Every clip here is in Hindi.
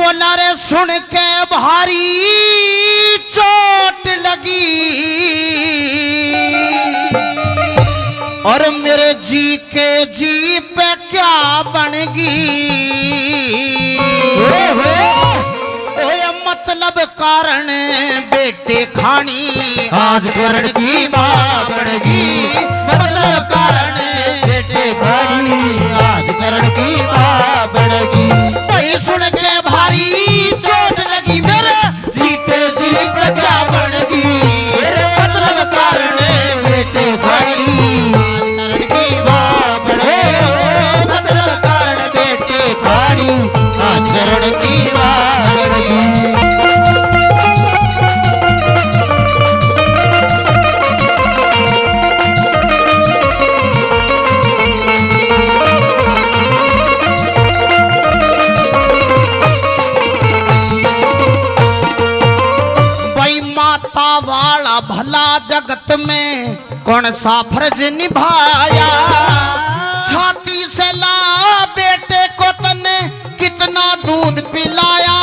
बोला रे सुन के भारी चोट लगी और मेरे जी के जी पे क्या बनेगी। मतलब कारण बेटे खानी आज करण की मां बनेगी। मतलब कारण बेटे खानी आज करण की मां बनेगी। वही सुन के भारी चोट लगी मेरे जी पे जी पे क्या बनेगी। मतलब कारण बेटे खानी आज करण की मां बनेगी। मतलब कारण बेटे खानी आज करण की मां बनेगी। वाला भला जगत में कौन सा फर्ज निभाया। छाती से ला बेटे को तने कितना दूध पिलाया।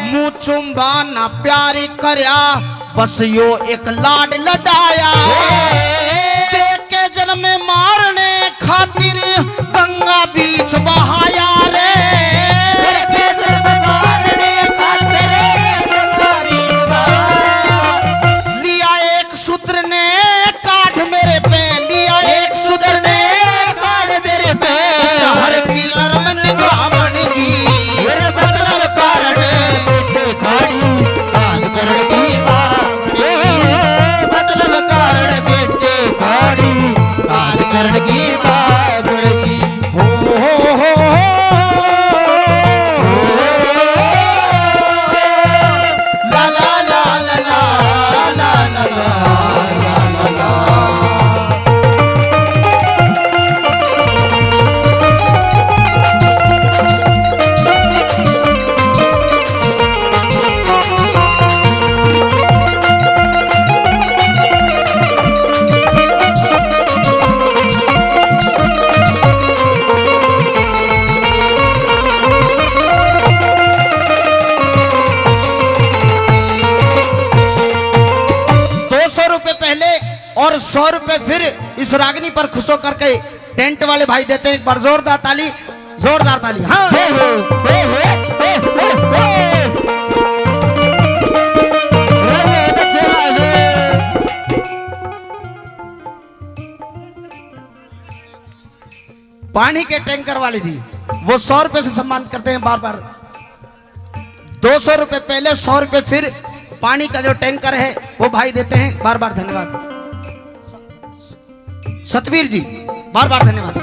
मुँह चुम्बाना प्यारी करया बस यो एक लाड लडाया। देख के जन्म में मारने खातिर गंगा बीच बहाया रे। और 100 रुपए फिर इस रागनी पर खुश होकर के टेंट वाले भाई देते हैं। एक बार जोरदार ताली, जोरदार ताली। हाँ पानी के टैंकर वाली थी वो 100 रुपए से सम्मान करते हैं बार बार। 200 रुपए पहले, 100 रुपए फिर पानी का जो टैंकर है वो भाई देते हैं। बार बार धन्यवाद सतवीर जी, बार बार धन्यवाद।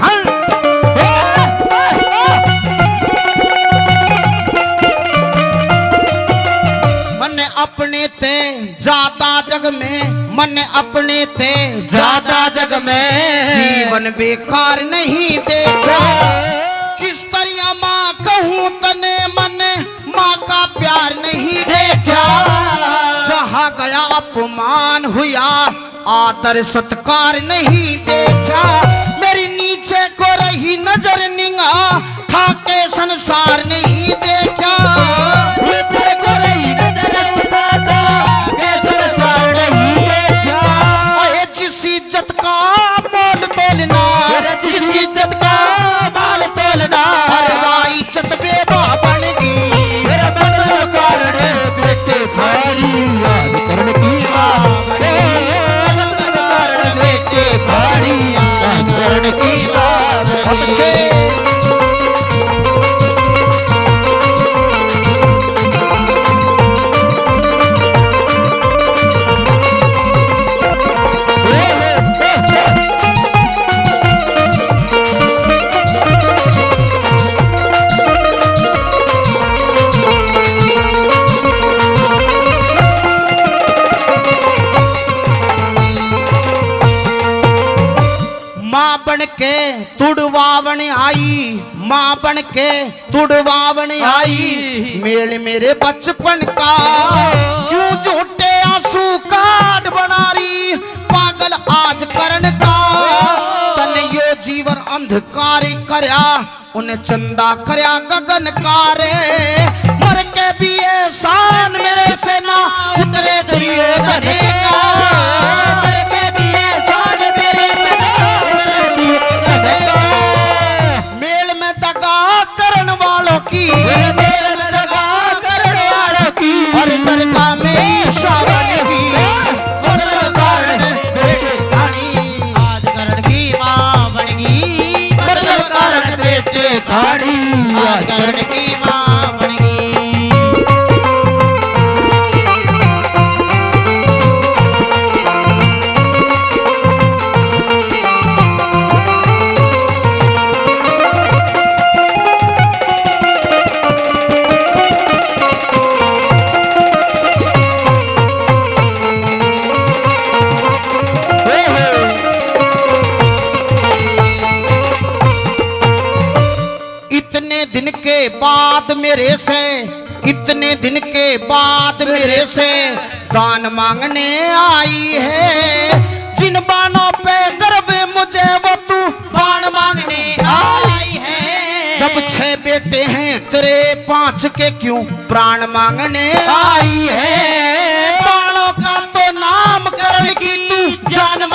मन अपने ते ज्यादा जग में, मन अपने ते ज्यादा जग में जीवन बेकार नहीं देखा। किस तरह माँ कहूँ तने मन माँ का प्यार नहीं देखा। जहाँ गया अपमान हुआ आदर सत्कार नहीं देखा। मेरी नीचे को रही नजर निगाह ठाके संसार नहीं देखा। ऊपर को रही नजर ठाके संसार नहीं देखा। ओए जिस इज्जत का मोल तोलना, जिस इज्जत का मोल तोलना इज्जत बेबा बनेगी। मेरा मतलब कारण बेटे भाई आज करण की मां करण की बात बन के तुड़वावन आई, माँ बन के तुड़वावन आई। मेल मेरे बचपन का क्यों झूठे आंसू काट बना रही पागल आज करण का। तने यो जीवन अंधकार करया उन्हें चंदा करया गगन कारे। धने का मर के दिए जान तेरे धने का। मेल में दगा करन वालों की मेल में दगा करन वालों की और दरगाह में शाबाश की और कारण बेटे खानी आज करण की मां बन गई और कारण बेटे खानी आज करण की मां बन गई। दिन के बाद मेरे से इतने दिन के बाद मेरे से दान मांगने आई है। जिन बाणों पे गर्व मुझे वो तू बाण मांगने आई है। जब 6 बेटे हैं तेरे 5 के क्यों प्राण मांगने आई है। बाणों का तो नामकरण की तू जान